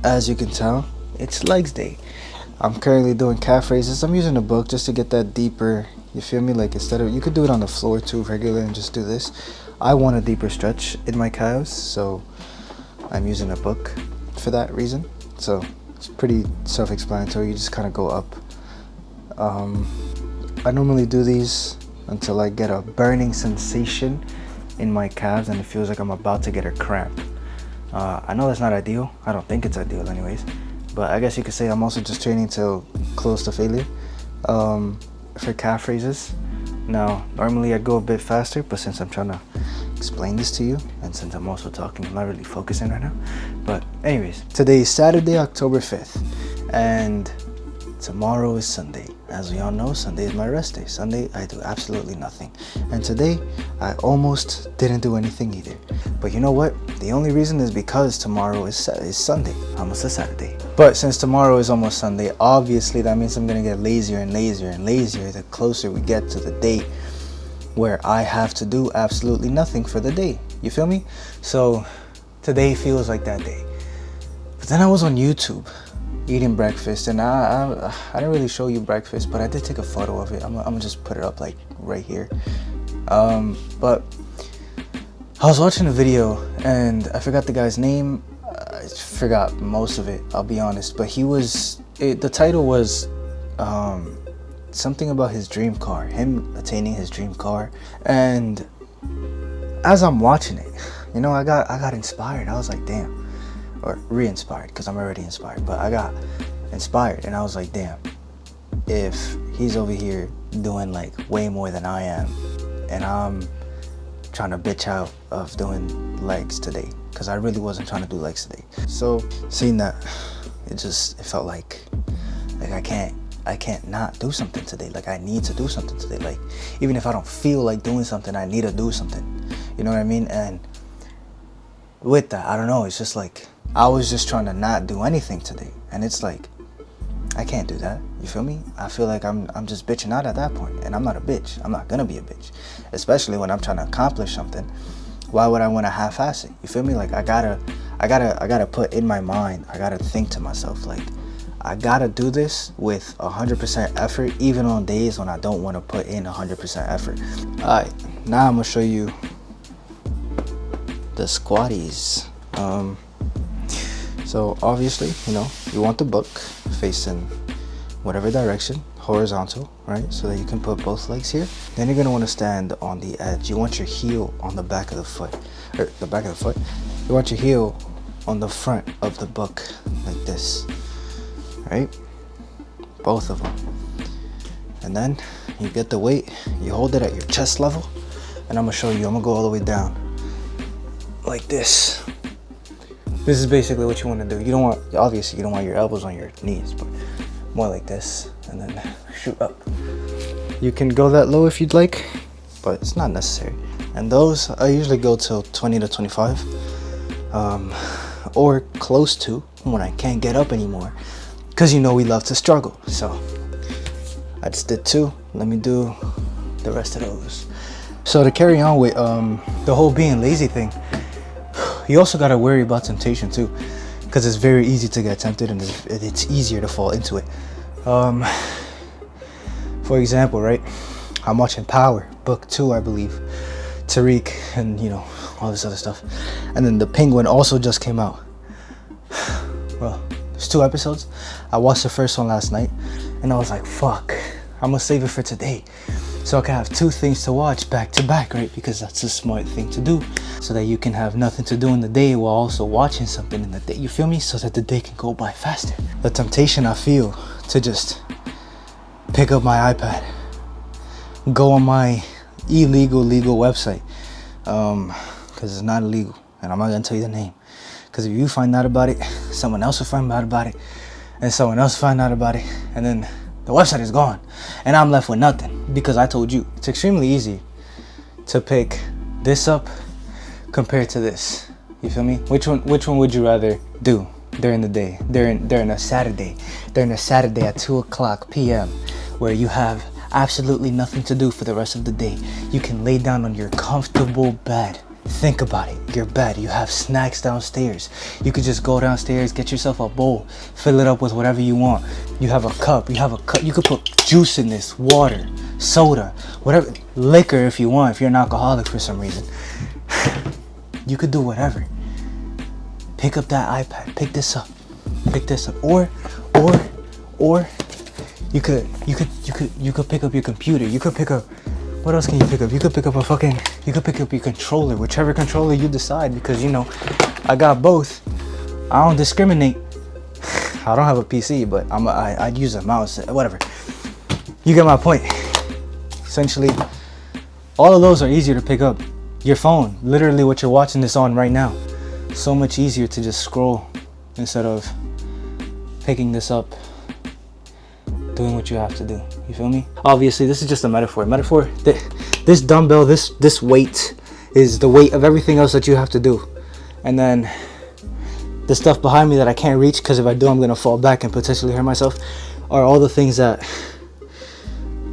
As you can tell, it's legs day. I'm currently doing calf raises. I'm using a book just to get that deeper, you feel me? Like instead of, you could do it on the floor too, regular, and just do this. I want a deeper stretch in my calves, so I'm using a book for that reason. So it's pretty self-explanatory. You just kind of go up. I normally do these until I get a burning sensation in my calves and it feels like I'm about to get a cramp. I know that's not ideal. I don't think it's ideal anyways, but I guess you could say I'm also just training till close to failure for calf raises. Now normally I'd go a bit faster, but since I'm trying to explain this to you and since I'm also talking, I'm not really focusing right now. But anyways, today is Saturday, October 5th, and tomorrow is Sunday. As we all know, Sunday is my rest day. Sunday I do absolutely nothing, and today I almost didn't do anything either. But you know what? The only reason is because tomorrow is Sunday, almost a Saturday. But since tomorrow is almost Sunday, obviously that means I'm gonna get lazier and lazier and lazier the closer we get to the date where I have to do absolutely nothing for the day. You feel me? So today feels like that day. But then I was on YouTube eating breakfast, and I didn't really show you breakfast, but I did take a photo of it. I'm gonna just put it up like right here. But I was watching a video and I forgot the guy's name. I forgot most of it, I'll be honest, but the title was something about his dream car, him attaining his dream car. And as I'm watching it, you know, I got inspired. I was like, damn. Or re-inspired, because I'm already inspired, but I got inspired and I was like, damn, if he's over here doing like way more than I am and I'm trying to bitch out of doing legs today, because I really wasn't trying to do legs today. So seeing that, it felt like I can't not do something today. Like I need to do something today. Like even if I don't feel like doing something, I need to do something, you know what I mean? And with that, I don't know, it's just like I was just trying to not do anything today, and it's like I can't do that. You feel me? I feel like I'm just bitching out at that point, and I'm not a bitch. I'm not gonna be a bitch, especially when I'm trying to accomplish something. Why would I want to half-ass it? You feel me? Like I gotta put in my mind. I gotta think to myself like I gotta do this with 100% effort, even on days when I don't want to put in 100% effort. All right, now I'm gonna show you the squatties. So obviously, you know, you want the book facing whatever direction, horizontal, right? So that you can put both legs here. Then you're gonna want to stand on the edge. You want your heel on the back of the foot, or the back of the foot. You want your heel on the front of the book, like this, right? Both of them. And then you get the weight, you hold it at your chest level, and I'm gonna show you, I'm gonna go all the way down, like this. This is basically what you want to do. You don't want, obviously you don't want your elbows on your knees, but more like this, and then shoot up. You can go that low if you'd like, but it's not necessary. And those, I usually go till 20 to 25, or close to, when I can't get up anymore, because you know we love to struggle. So I just did 2. Let me do the rest of those. So to carry on with the whole being lazy thing, you also got to worry about temptation too, because it's very easy to get tempted and it's easier to fall into it. For example, right, I'm watching Power, book 2, I believe, Tariq, and you know, all this other stuff. And then The Penguin also just came out. Well, there's 2 episodes. I watched the first one last night and I was like, fuck, I'm gonna save it for today, so I can have 2 things to watch back to back, right? Because that's a smart thing to do, so that you can have nothing to do in the day while also watching something in the day, you feel me? So that the day can go by faster. The temptation I feel to just pick up my iPad, go on my legal website, because it's not illegal, and I'm not gonna tell you the name, because if you find out about it, someone else will find out about it, and someone else will find out about it, and then the website is gone, and I'm left with nothing, because I told you. It's extremely easy to pick this up compared to this. You feel me? Which one would you rather do during the day? During a Saturday at 2:00 p.m. where you have absolutely nothing to do for the rest of the day. You can lay down on your comfortable bed Think about it. Your bed, you have snacks downstairs. You could just go downstairs, get yourself a bowl, fill it up with whatever you want. You have a cup, you could put juice in this, water, soda, whatever, liquor if you want, if you're an alcoholic for some reason. You could do whatever. Pick up that iPad, pick this up, or you could pick up your computer. You could pick up, what else can you pick up? You could pick up your controller, whichever controller you decide, because you know, I got both. I don't discriminate. I don't have a PC, but I'd use a mouse, whatever. You get my point. Essentially, all of those are easier to pick up. Your phone, literally what you're watching this on right now. So much easier to just scroll instead of picking this up, doing what you have to do. You feel me? Obviously, this is just a metaphor. This dumbbell, this weight is the weight of everything else that you have to do. And then the stuff behind me that I can't reach, because if I do, I'm gonna fall back and potentially hurt myself, are all the things that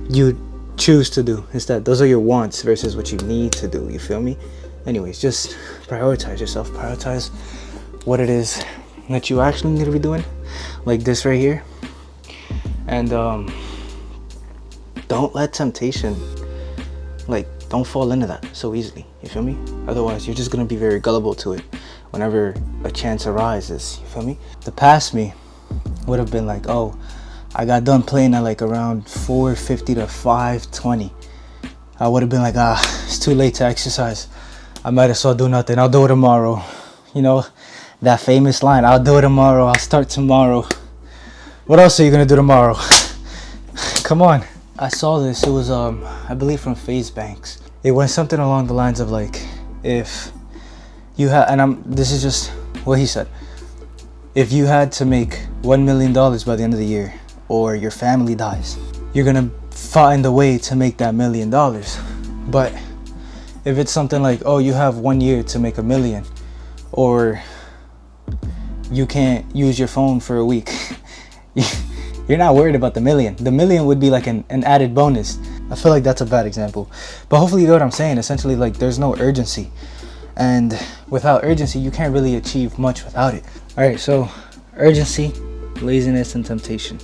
you choose to do instead. Those are your wants versus what you need to do. You feel me? Anyways, just prioritize yourself. Prioritize what it is that you actually need to be doing, like this right here. And don't let temptation, like, don't fall into that so easily. You feel me? Otherwise, you're just gonna be very gullible to it whenever a chance arises. You feel me? The past me would have been like, oh, I got done playing at like around 4:50 to 5:20. I would have been like, it's too late to exercise. I might as well do nothing. I'll do it tomorrow. You know, that famous line, I'll do it tomorrow. I'll start tomorrow. What else are you gonna do tomorrow? Come on. I saw this. It was, I believe from FaZe Banks. It went something along the lines of like, if you had, and this is just what he said. If you had to make $1 million by the end of the year, or your family dies, you're gonna find a way to make that $1 million. But if it's something like, oh, you have 1 year to make $1 million, or you can't use your phone for a week, you're not worried about the million. The million would be like an added bonus. I feel like that's a bad example, but hopefully you know what I'm saying. Essentially, like, there's no urgency, and without urgency, you can't really achieve much without it. All right, so urgency, laziness, and temptation.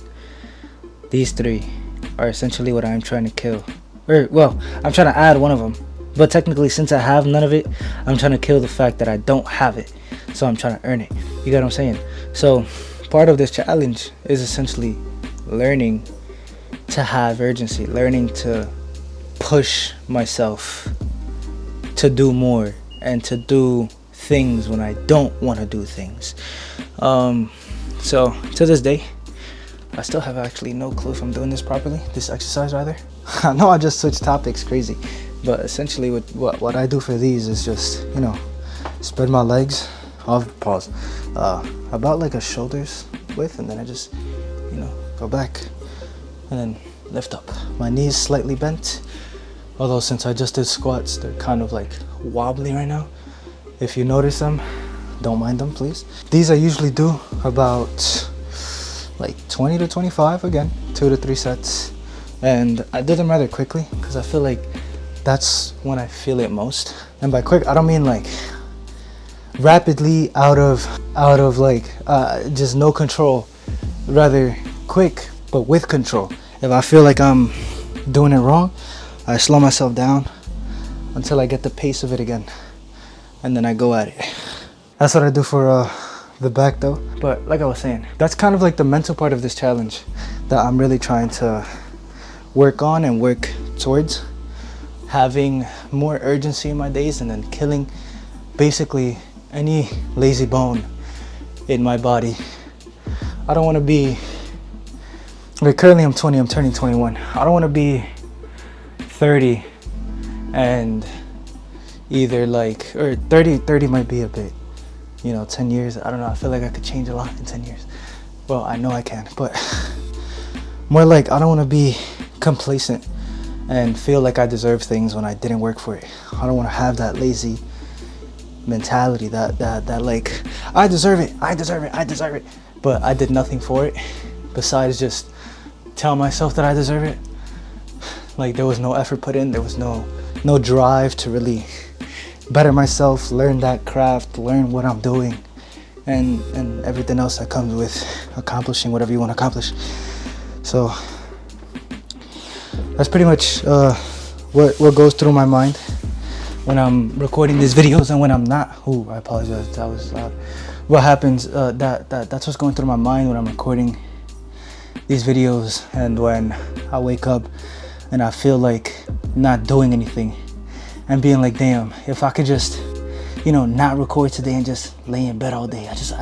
These three are essentially what I'm trying to kill. Or, well, I'm trying to add one of them. But technically, since I have none of it, I'm trying to kill the fact that I don't have it. So I'm trying to earn it. You get what I'm saying? So part of this challenge is essentially learning to have urgency. Learning to push myself to do more and to do things when I don't want to do things. So to this day, I still have actually no clue if I'm doing this properly, this exercise rather. I know I just switched topics crazy, but essentially what I do for these is just, you know, spread my legs, pause, about like a shoulder's width, and then I just, you know, go back and then lift up. My knees slightly bent, although since I just did squats, they're kind of like wobbly right now. If you notice them, don't mind them, please. These I usually do about like 20 to 25, again, 2 to 3 sets. And I do them rather quickly because I feel like that's when I feel it most. And by quick, I don't mean like rapidly out of like just no control, rather quick but with control. If I feel like I'm doing it wrong, I slow myself down until I get the pace of it again, and then I go at it. That's what I do for the back though. But like I was saying, that's kind of like the mental part of this challenge that I'm really trying to work on and work towards. Having more urgency in my days, and then killing basically any lazy bone in my body. I don't want to be, like, currently I'm 20, I'm turning 21. I don't want to be 30 and either like, or 30 might be a bit, you know, 10 years, I don't know, I feel like I could change a lot in 10 years. Well, I know I can, but more like I don't want to be complacent and feel like I deserve things when I didn't work for it. I don't want to have that lazy mentality that like, I deserve it, but I did nothing for it besides just tell myself that I deserve it. Like, there was no effort put in, there was no drive to really better myself, learn that craft, learn what I'm doing, and everything else that comes with accomplishing whatever you want to accomplish. So that's pretty much what goes through my mind when I'm recording these videos and when I'm not. Ooh, I apologize, that was loud. What happens, that's what's going through my mind when I'm recording these videos, and when I wake up and I feel like not doing anything and being like, damn, if I could just, you know, not record today and just lay in bed all day. I just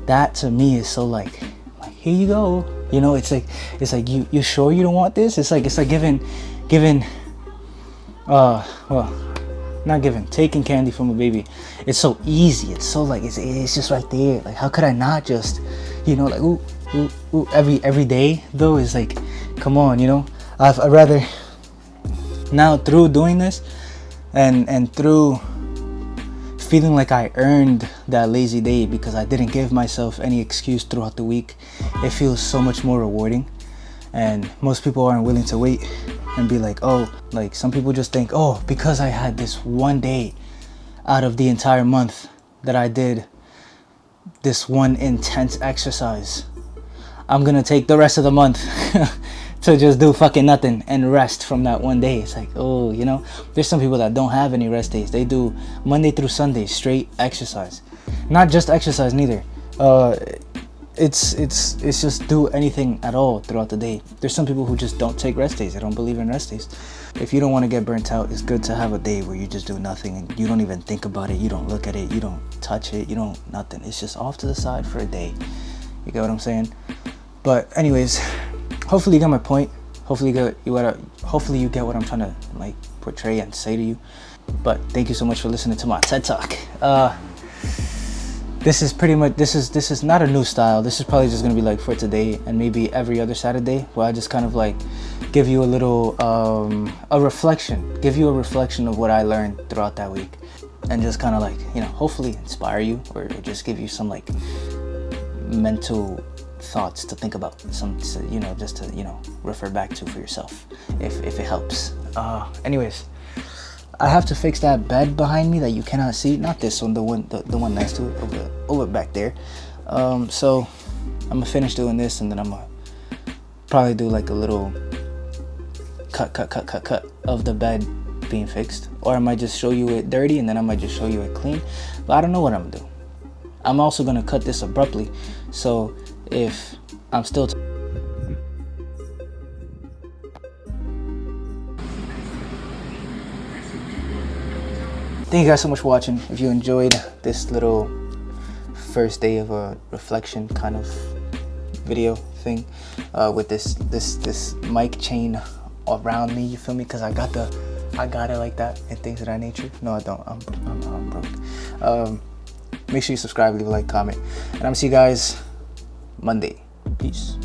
that to me is so like here you go, you know. It's like you sure you don't want this? It's like giving taking candy from a baby. It's so easy. It's so like it's just right there. Like, how could I not just, you know, like ooh every day though is like, come on, you know. I'd rather now, through doing this and through feeling like I earned that lazy day because I didn't give myself any excuse throughout the week, it feels so much more rewarding. And most people aren't willing to wait and be like, oh, like some people just think, oh, because I had this one day out of the entire month that I did this one intense exercise, I'm gonna take the rest of the month to just do fucking nothing and rest from that one day. It's like, oh, you know, there's some people that don't have any rest days. They do Monday through Sunday straight exercise. Not just exercise neither. It's just do anything at all throughout the day. There's some people who just don't take rest days. They don't believe in rest days. If you don't want to get burnt out, it's good to have a day where you just do nothing and you don't even think about it. You don't look at it. You don't touch it. You don't nothing. It's just off to the side for a day. You get what I'm saying? But anyways, hopefully you get my point. Hopefully you get what I'm trying to like portray and say to you. But thank you so much for listening to my TED Talk. This is pretty much, this is not a new style. This is probably just gonna be like for today and maybe every other Saturday, where I just kind of like give you a little give you a reflection of what I learned throughout that week, and just kind of like, you know, hopefully inspire you or just give you some like mental thoughts to think about, some, you know, just to, you know, refer back to for yourself if it helps. Anyways, I have to fix that bed behind me that you cannot see. Not this one, the one next to it, over back there. So I'm gonna finish doing this, and then I'm gonna probably do like a little cut of the bed being fixed, or I might just show you it dirty and then I might just show you it clean. But I don't know what I'm gonna do. I'm also gonna cut this abruptly, so if I'm still thank you guys so much for watching. If you enjoyed this little first day of a reflection kind of video thing, with this mic chain around me, you feel me? Because I got it like that and things of that nature. No, I don't. I'm broke. Make sure you subscribe, leave a like, comment, and I'm gonna see you guys Monday. Peace.